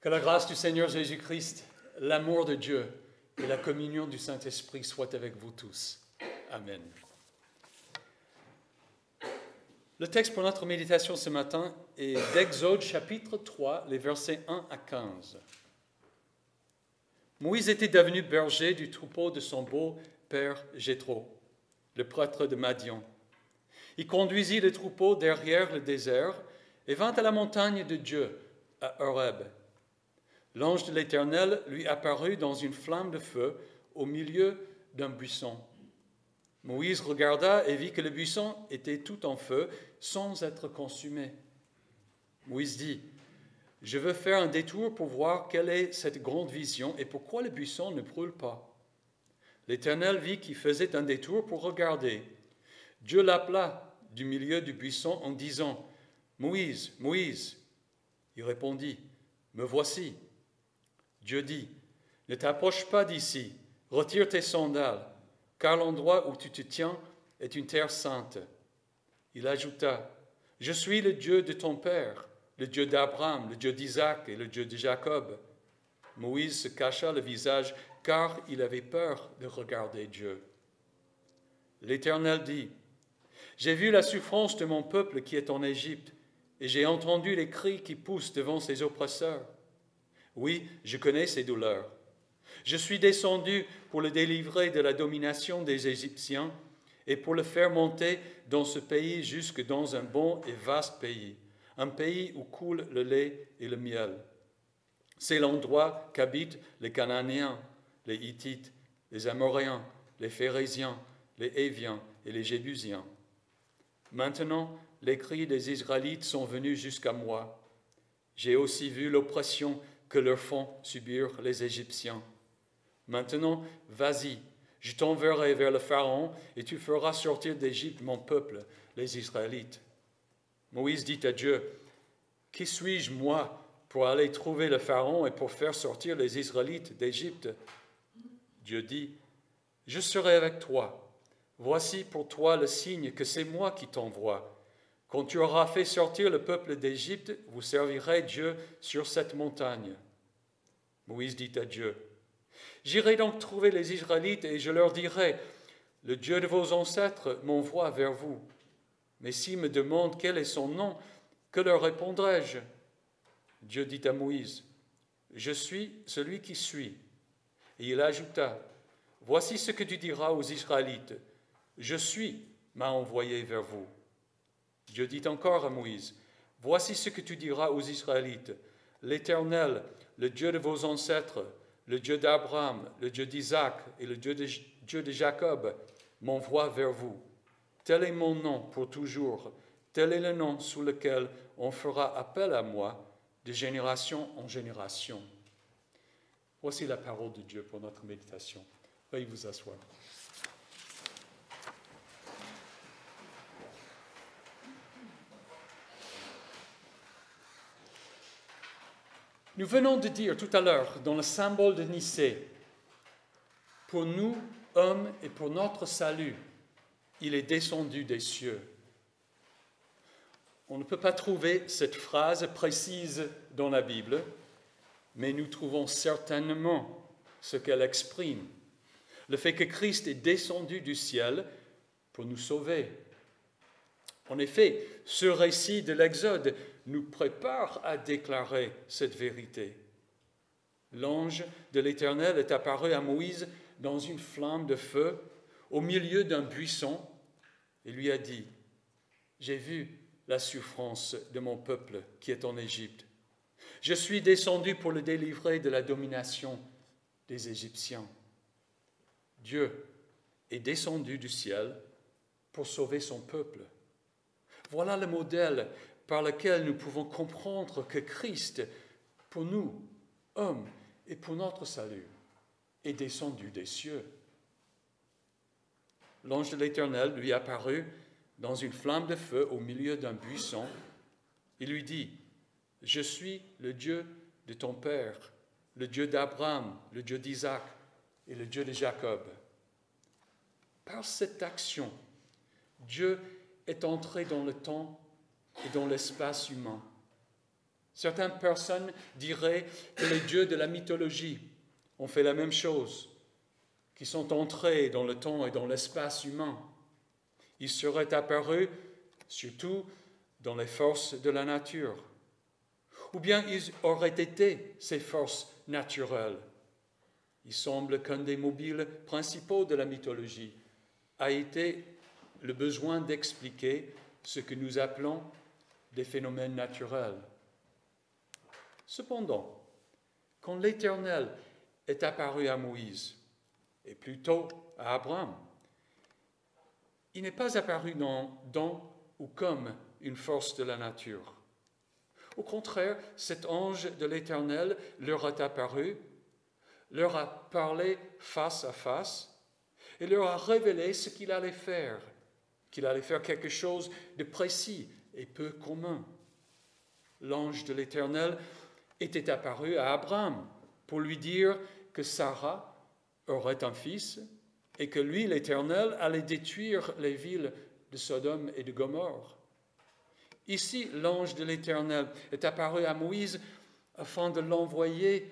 Que la grâce du Seigneur Jésus-Christ, l'amour de Dieu et la communion du Saint-Esprit soient avec vous tous. Amen. Le texte pour notre méditation ce matin est d'Exode chapitre 3, les versets 1 à 15. Moïse était devenu berger du troupeau de son beau-père Jéthro, le prêtre de Madian. Il conduisit le troupeau derrière le désert et vint à la montagne de Dieu, à Horeb. L'ange de l'Éternel lui apparut dans une flamme de feu au milieu d'un buisson. Moïse regarda et vit que le buisson était tout en feu, sans être consumé. Moïse dit, « Je veux faire un détour pour voir quelle est cette grande vision et pourquoi le buisson ne brûle pas. » L'Éternel vit qu'il faisait un détour pour regarder. Dieu l'appela du milieu du buisson en disant, « Moïse, Moïse !» Il répondit, « Me voici. » Dieu dit, « Ne t'approche pas d'ici, retire tes sandales, car l'endroit où tu te tiens est une terre sainte. » Il ajouta, « Je suis le Dieu de ton père, le Dieu d'Abraham, le Dieu d'Isaac et le Dieu de Jacob. » Moïse se cacha le visage, car il avait peur de regarder Dieu. L'Éternel dit, « J'ai vu la souffrance de mon peuple qui est en Égypte, et j'ai entendu les cris qui poussent devant ses oppresseurs. Oui, je connais ses douleurs. Je suis descendu pour le délivrer de la domination des Égyptiens et pour le faire monter dans ce pays jusque dans un bon et vaste pays, un pays où coule le lait et le miel. C'est l'endroit qu'habitent les Cananéens, les Hittites, les Amoréens, les Phérésiens, les Héviens et les Jébusiens. Maintenant, les cris des Israélites sont venus jusqu'à moi. J'ai aussi vu l'oppression que leur font subir les Égyptiens. Maintenant, vas-y, je t'enverrai vers le Pharaon et tu feras sortir d'Égypte mon peuple, les Israélites. » Moïse dit à Dieu, « Qui suis-je, moi, pour aller trouver le Pharaon et pour faire sortir les Israélites d'Égypte ?» Dieu dit, « Je serai avec toi. Voici pour toi le signe que c'est moi qui t'envoie. Quand tu auras fait sortir le peuple d'Égypte, vous servirez Dieu sur cette montagne. » Moïse dit à Dieu, « J'irai donc trouver les Israélites et je leur dirai, « Le Dieu de vos ancêtres m'envoie vers vous. » Mais s'ils me demandent quel est son nom, que leur répondrai-je ? Dieu dit à Moïse, « Je suis celui qui suis. » Et il ajouta, « Voici ce que tu diras aux Israélites, « Je suis m'a envoyé vers vous. » Dieu dit encore à Moïse, « Voici ce que tu diras aux Israélites, « L'Éternel, le Dieu de vos ancêtres, le Dieu d'Abraham, le Dieu d'Isaac et le Dieu de Jacob m'envoie vers vous. Tel est mon nom pour toujours, tel est le nom sous lequel on fera appel à moi de génération en génération. » Voici la parole de Dieu pour notre méditation. Veuillez vous asseoir. Nous venons de dire tout à l'heure dans le symbole de Nicée, pour nous, hommes, et pour notre salut, il est descendu des cieux. On ne peut pas trouver cette phrase précise dans la Bible, mais nous trouvons certainement ce qu'elle exprime. Le fait que Christ est descendu du ciel pour nous sauver. En effet, ce récit de l'Exode nous prépare à déclarer cette vérité. L'ange de l'Éternel est apparu à Moïse dans une flamme de feu au milieu d'un buisson et lui a dit, « J'ai vu la souffrance de mon peuple qui est en Égypte. Je suis descendu pour le délivrer de la domination des Égyptiens. » Dieu est descendu du ciel pour sauver son peuple. Voilà le modèle par lequel nous pouvons comprendre que Christ, pour nous, hommes, et pour notre salut, est descendu des cieux. L'ange de l'Éternel lui apparut dans une flamme de feu au milieu d'un buisson. Il lui dit, « Je suis le Dieu de ton père, le Dieu d'Abraham, le Dieu d'Isaac et le Dieu de Jacob. » Par cette action, Dieu est entré dans le temps et dans l'espace humain. Certaines personnes diraient que les dieux de la mythologie ont fait la même chose, qui sont entrés dans le temps et dans l'espace humain. Ils seraient apparus surtout dans les forces de la nature. Ou bien ils auraient été ces forces naturelles. Il semble qu'un des mobiles principaux de la mythologie a été le besoin d'expliquer ce que nous appelons des phénomènes naturels. Cependant, quand l'Éternel est apparu à Moïse, et plutôt à Abraham, il n'est pas apparu dans ou comme une force de la nature. Au contraire, cet ange de l'Éternel leur est apparu, leur a parlé face à face et leur a révélé ce qu'il allait faire quelque chose de précis et peu commun. L'ange de l'Éternel était apparu à Abraham pour lui dire que Sarah aurait un fils et que lui, l'Éternel, allait détruire les villes de Sodome et de Gomorrhe. Ici, l'ange de l'Éternel est apparu à Moïse afin de l'envoyer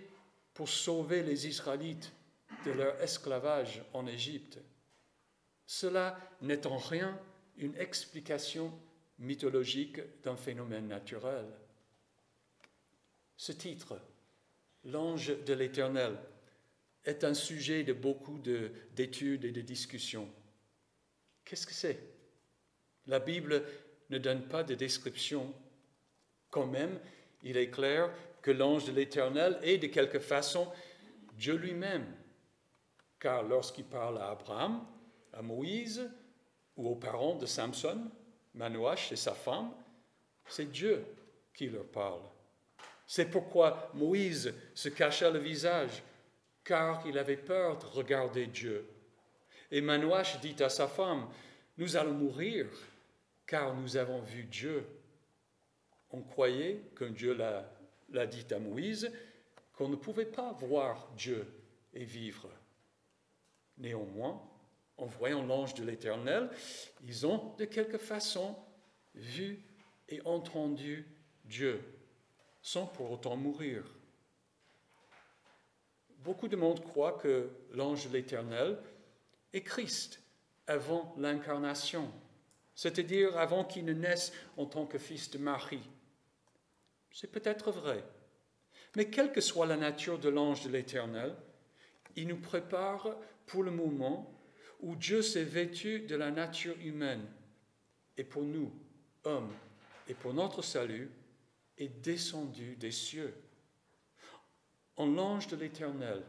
pour sauver les Israélites de leur esclavage en Égypte. Cela n'est en rien une explication mythologique d'un phénomène naturel. Ce titre, l'ange de l'Éternel, est un sujet de beaucoup d'études et de discussions. Qu'est-ce que c'est? La Bible ne donne pas de description. Quand même, il est clair que l'ange de l'Éternel est de quelque façon Dieu lui-même, car lorsqu'il parle à Abraham, à Moïse ou aux parents de Samson, Manoach et sa femme, c'est Dieu qui leur parle. C'est pourquoi Moïse se cacha le visage, car il avait peur de regarder Dieu. Et Manoach dit à sa femme, « Nous allons mourir, car nous avons vu Dieu. » On croyait, comme Dieu l'a dit à Moïse, qu'on ne pouvait pas voir Dieu et vivre. Néanmoins, en voyant l'ange de l'Éternel, ils ont de quelque façon vu et entendu Dieu, sans pour autant mourir. Beaucoup de monde croient que l'ange de l'Éternel est Christ avant l'incarnation, c'est-à-dire avant qu'il ne naisse en tant que fils de Marie. C'est peut-être vrai, mais quelle que soit la nature de l'ange de l'Éternel, il nous prépare pour le moment où Dieu s'est vêtu de la nature humaine et pour nous, hommes, et pour notre salut, est descendu des cieux. En l'ange de l'Éternel,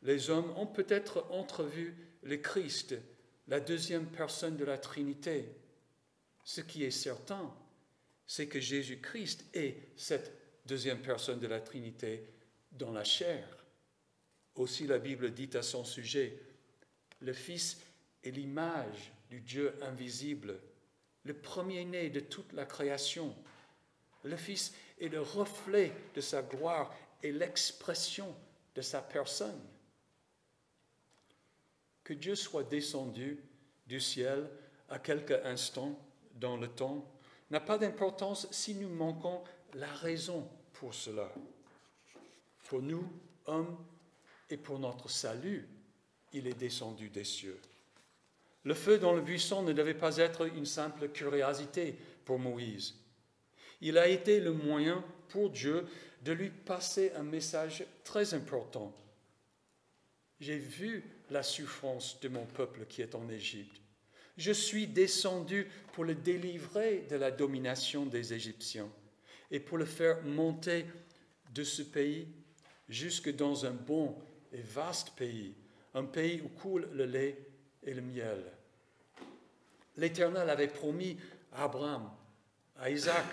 les hommes ont peut-être entrevu le Christ, la deuxième personne de la Trinité. Ce qui est certain, c'est que Jésus-Christ est cette deuxième personne de la Trinité dans la chair. Aussi la Bible dit à son sujet, le Fils est l'image du Dieu invisible, le premier-né de toute la création. Le Fils est le reflet de sa gloire et l'expression de sa personne. Que Dieu soit descendu du ciel à quelque instant dans le temps n'a pas d'importance si nous manquons la raison pour cela. Pour nous, hommes, et pour notre salut, il est descendu des cieux. Le feu dans le buisson ne devait pas être une simple curiosité pour Moïse. Il a été le moyen pour Dieu de lui passer un message très important. J'ai vu la souffrance de mon peuple qui est en Égypte. Je suis descendu pour le délivrer de la domination des Égyptiens et pour le faire monter de ce pays jusque dans un bon et vaste pays, un pays où coule le lait et le miel. L'Éternel avait promis à Abraham, à Isaac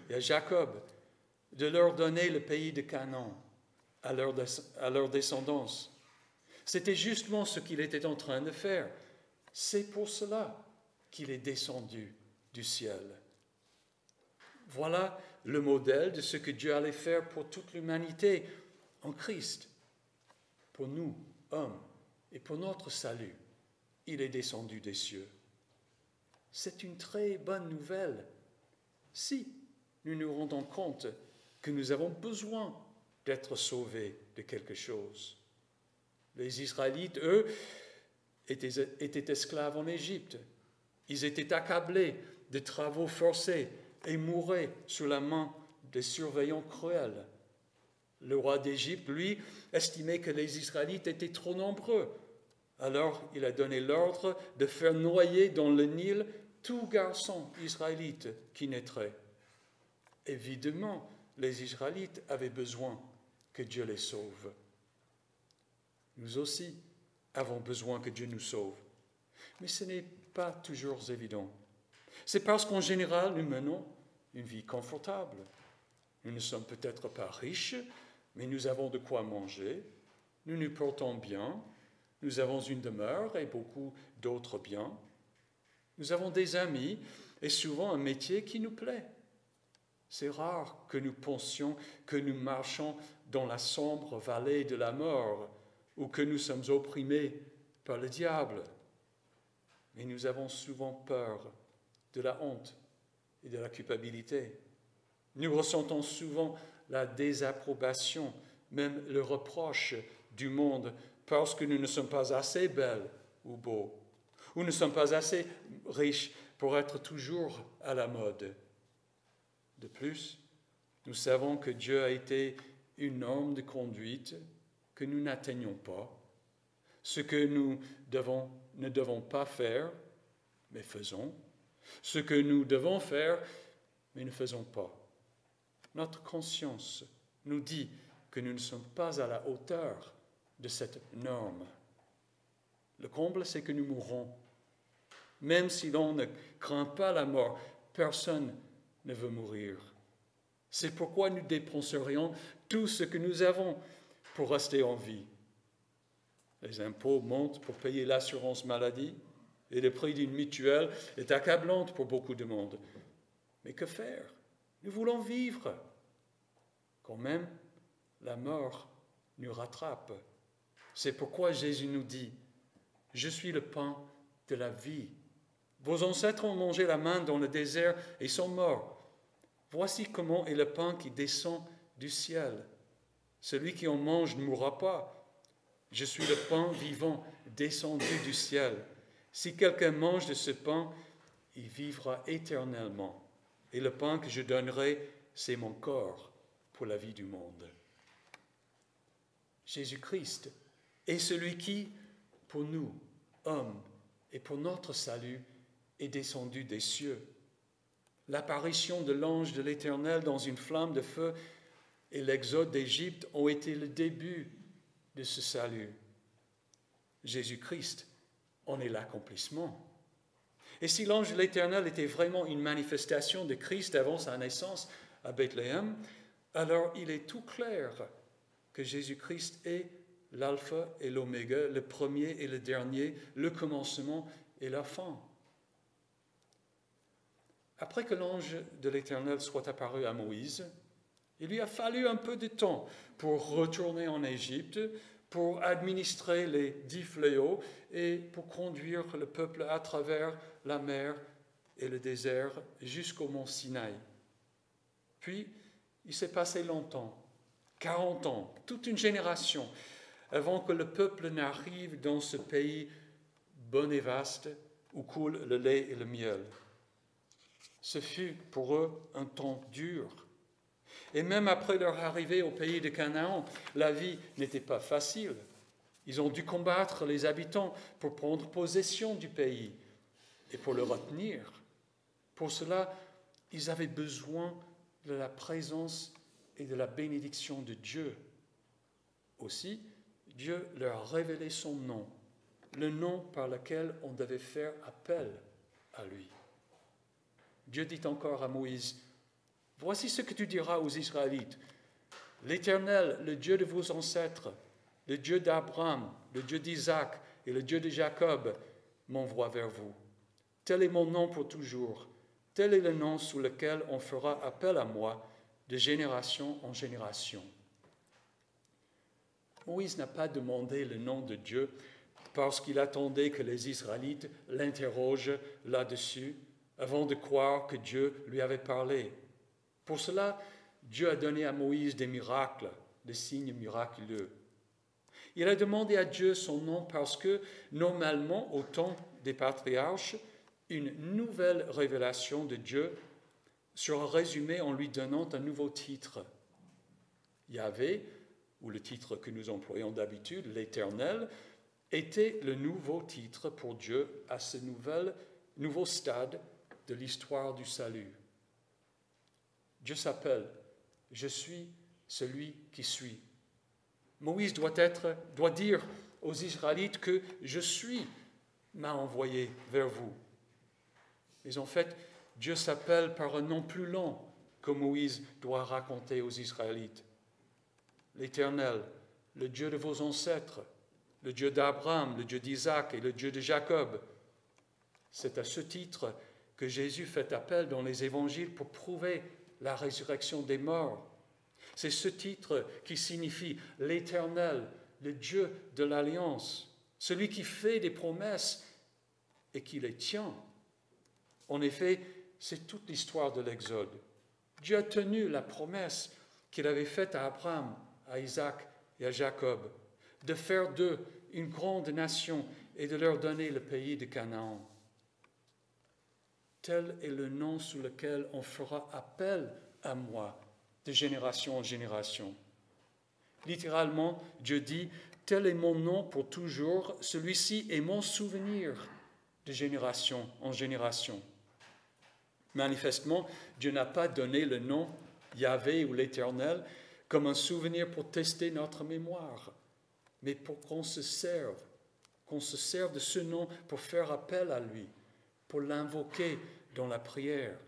et à Jacob de leur donner le pays de Canaan à leur descendance. C'était justement ce qu'il était en train de faire. C'est pour cela qu'il est descendu du ciel. Voilà le modèle de ce que Dieu allait faire pour toute l'humanité en Christ. Pour nous, hommes, et pour notre salut, il est descendu des cieux. C'est une très bonne nouvelle si nous nous rendons compte que nous avons besoin d'être sauvés de quelque chose. Les Israélites, eux, étaient esclaves en Égypte. Ils étaient accablés de travaux forcés et mouraient sous la main des surveillants cruels. Le roi d'Égypte, lui, estimait que les Israélites étaient trop nombreux. Alors, il a donné l'ordre de faire noyer dans le Nil tout garçon israélite qui naîtrait. Évidemment, les Israélites avaient besoin que Dieu les sauve. Nous aussi avons besoin que Dieu nous sauve. Mais ce n'est pas toujours évident. C'est parce qu'en général, nous menons une vie confortable. Nous ne sommes peut-être pas riches, mais nous avons de quoi manger, nous nous portons bien, nous avons une demeure et beaucoup d'autres biens. Nous avons des amis et souvent un métier qui nous plaît. C'est rare que nous pensions que nous marchons dans la sombre vallée de la mort ou que nous sommes opprimés par le diable. Mais nous avons souvent peur de la honte et de la culpabilité. Nous ressentons souvent la désapprobation, même le reproche du monde parce que nous ne sommes pas assez belles ou beaux, ou ne sommes pas assez riches pour être toujours à la mode. De plus, nous savons que Dieu a été une norme de conduite que nous n'atteignons pas, ce que nous ne devons pas faire, mais faisons, ce que nous devons faire, mais ne faisons pas. Notre conscience nous dit que nous ne sommes pas à la hauteur de cette norme. Le comble, c'est que nous mourrons. Même si l'on ne craint pas la mort, personne ne veut mourir. C'est pourquoi nous dépenserions tout ce que nous avons pour rester en vie. Les impôts montent pour payer l'assurance maladie et le prix d'une mutuelle est accablant pour beaucoup de monde. Mais que faire? Nous voulons vivre. Quand même, la mort nous rattrape. C'est pourquoi Jésus nous dit « Je suis le pain de la vie. Vos ancêtres ont mangé la manne dans le désert et sont morts. Voici comment est le pain qui descend du ciel. Celui qui en mange ne mourra pas. Je suis le pain vivant descendu du ciel. Si quelqu'un mange de ce pain, il vivra éternellement. Et le pain que je donnerai, c'est mon corps pour la vie du monde. » Jésus-Christ est celui qui, pour nous, hommes, et pour notre salut, est descendu des cieux. L'apparition de l'ange de l'Éternel dans une flamme de feu et l'exode d'Égypte ont été le début de ce salut. Jésus-Christ en est l'accomplissement. Et si l'ange de l'Éternel était vraiment une manifestation de Christ avant sa naissance à Bethléem, alors il est tout clair que Jésus-Christ est l'alpha et l'oméga, le premier et le dernier, le commencement et la fin. Après que l'ange de l'Éternel soit apparu à Moïse, il lui a fallu un peu de temps pour retourner en Égypte, pour administrer les 10 fléaux et pour conduire le peuple à travers la mer et le désert jusqu'au mont Sinaï. Puis, il s'est passé longtemps, 40 ans, toute une génération, avant que le peuple n'arrive dans ce pays bon et vaste où coule le lait et le miel. Ce fut pour eux un temps dur. Et même après leur arrivée au pays de Canaan, la vie n'était pas facile. Ils ont dû combattre les habitants pour prendre possession du pays et pour le retenir. Pour cela, ils avaient besoin de la présence et de la bénédiction de Dieu. Aussi, Dieu leur a révélé son nom, le nom par lequel on devait faire appel à lui. Dieu dit encore à Moïse, « Voici ce que tu diras aux Israélites. L'Éternel, le Dieu de vos ancêtres, le Dieu d'Abraham, le Dieu d'Isaac et le Dieu de Jacob m'envoie vers vous. Tel est mon nom pour toujours. Tel est le nom sous lequel on fera appel à moi de génération en génération. » Moïse n'a pas demandé le nom de Dieu parce qu'il attendait que les Israélites l'interrogent là-dessus avant de croire que Dieu lui avait parlé. Pour cela, Dieu a donné à Moïse des miracles, des signes miraculeux. Il a demandé à Dieu son nom parce que, normalement, au temps des patriarches, une nouvelle révélation de Dieu sera résumée en lui donnant un nouveau titre. Yahvé, ou le titre que nous employons d'habitude, l'Éternel, était le nouveau titre pour Dieu à ce nouveau stade de l'histoire du salut. Dieu s'appelle « Je suis celui qui suis ». Moïse doit dire aux Israélites que « Je suis » m'a envoyé vers vous. Mais en fait, Dieu s'appelle par un nom plus long que Moïse doit raconter aux Israélites. L'Éternel, le Dieu de vos ancêtres, le Dieu d'Abraham, le Dieu d'Isaac et le Dieu de Jacob. C'est à ce titre que Jésus fait appel dans les évangiles pour prouver la résurrection des morts. C'est ce titre qui signifie l'Éternel, le Dieu de l'Alliance, celui qui fait des promesses et qui les tient. En effet, c'est toute l'histoire de l'Exode. Dieu a tenu la promesse qu'il avait faite à Abraham, à Isaac et à Jacob, de faire d'eux une grande nation et de leur donner le pays de Canaan. Tel est le nom sous lequel on fera appel à moi de génération en génération. Littéralement, Dieu dit, tel est mon nom pour toujours, celui-ci est mon souvenir de génération en génération. Manifestement, Dieu n'a pas donné le nom Yahvé ou l'Éternel comme un souvenir pour tester notre mémoire, mais pour qu'on se serve de ce nom pour faire appel à lui, pour l'invoquer dans la prière.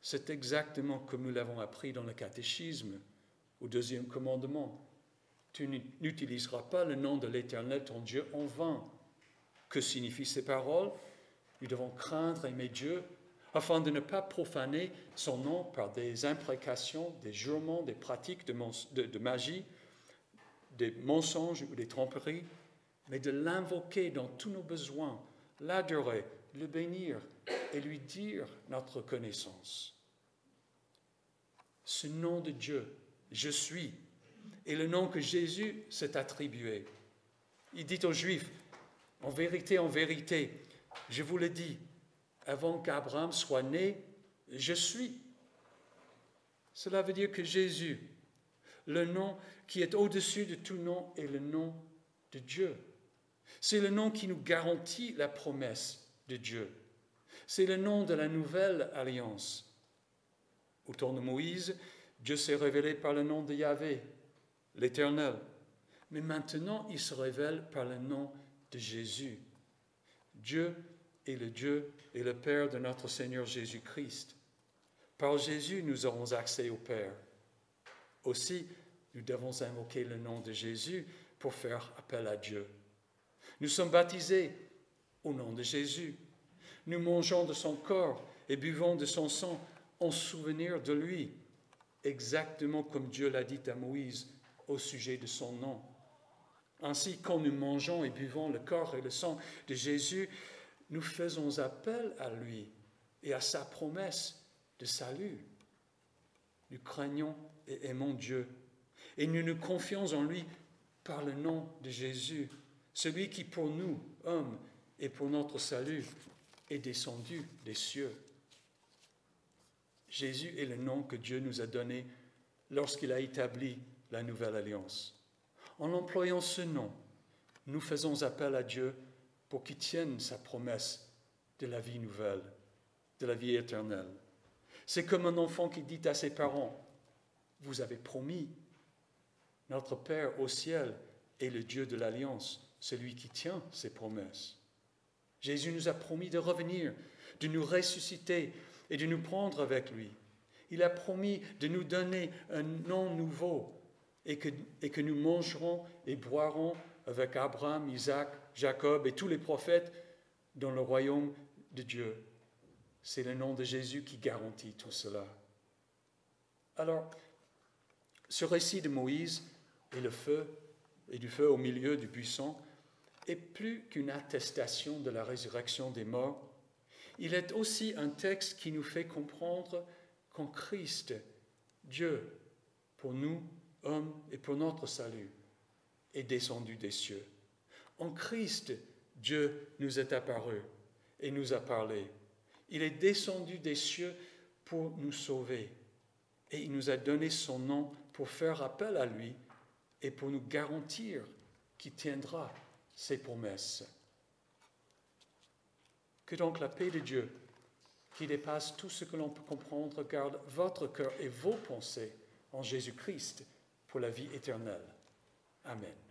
C'est exactement comme nous l'avons appris dans le catéchisme, au deuxième commandement. Tu n'utiliseras pas le nom de l'Éternel, ton Dieu, en vain. Que signifient ces paroles? Nous devons craindre et aimer Dieu afin de ne pas profaner son nom par des imprécations, des jurements, des pratiques de magie, des mensonges ou des tromperies, mais de l'invoquer dans tous nos besoins, l'adorer, le bénir et lui dire notre connaissance. Ce nom de Dieu, je suis, est le nom que Jésus s'est attribué. Il dit aux Juifs, en vérité, je vous le dis, avant qu'Abraham soit né, je suis. Cela veut dire que Jésus, le nom qui est au-dessus de tout nom, est le nom de Dieu. C'est le nom qui nous garantit la promesse de Dieu. C'est le nom de la nouvelle alliance. Au temps de Moïse, Dieu s'est révélé par le nom de Yahvé, l'Éternel. Mais maintenant, il se révèle par le nom de Jésus. Dieu est le Dieu et le Père de notre Seigneur Jésus-Christ. Par Jésus, nous aurons accès au Père. Aussi, nous devons invoquer le nom de Jésus pour faire appel à Dieu. Nous sommes baptisés au nom de Jésus. Nous mangeons de son corps et buvons de son sang en souvenir de lui, exactement comme Dieu l'a dit à Moïse au sujet de son nom. Ainsi, quand nous mangeons et buvons le corps et le sang de Jésus, nous faisons appel à lui et à sa promesse de salut. Nous craignons et aimons Dieu et nous nous confions en lui par le nom de Jésus, celui qui pour nous, hommes, et pour notre salut, est descendu des cieux. Jésus est le nom que Dieu nous a donné lorsqu'il a établi la nouvelle alliance. En employant ce nom, nous faisons appel à Dieu pour qu'il tienne sa promesse de la vie nouvelle, de la vie éternelle. C'est comme un enfant qui dit à ses parents, « Vous avez promis, notre Père au ciel est le Dieu de l'alliance, celui qui tient ses promesses. » Jésus nous a promis de revenir, de nous ressusciter et de nous prendre avec lui. Il a promis de nous donner un nom nouveau et que nous mangerons et boirons avec Abraham, Isaac, Jacob et tous les prophètes dans le royaume de Dieu. C'est le nom de Jésus qui garantit tout cela. Alors, ce récit de Moïse et du feu au milieu du buisson est plus qu'une attestation de la résurrection des morts. Il est aussi un texte qui nous fait comprendre qu'en Christ, Dieu, pour nous, hommes, et pour notre salut, est descendu des cieux. En Christ, Dieu nous est apparu et nous a parlé. Il est descendu des cieux pour nous sauver. Et il nous a donné son nom pour faire appel à lui et pour nous garantir qu'il tiendra ses promesses. Que donc la paix de Dieu, qui dépasse tout ce que l'on peut comprendre, garde votre cœur et vos pensées en Jésus-Christ pour la vie éternelle. Amen.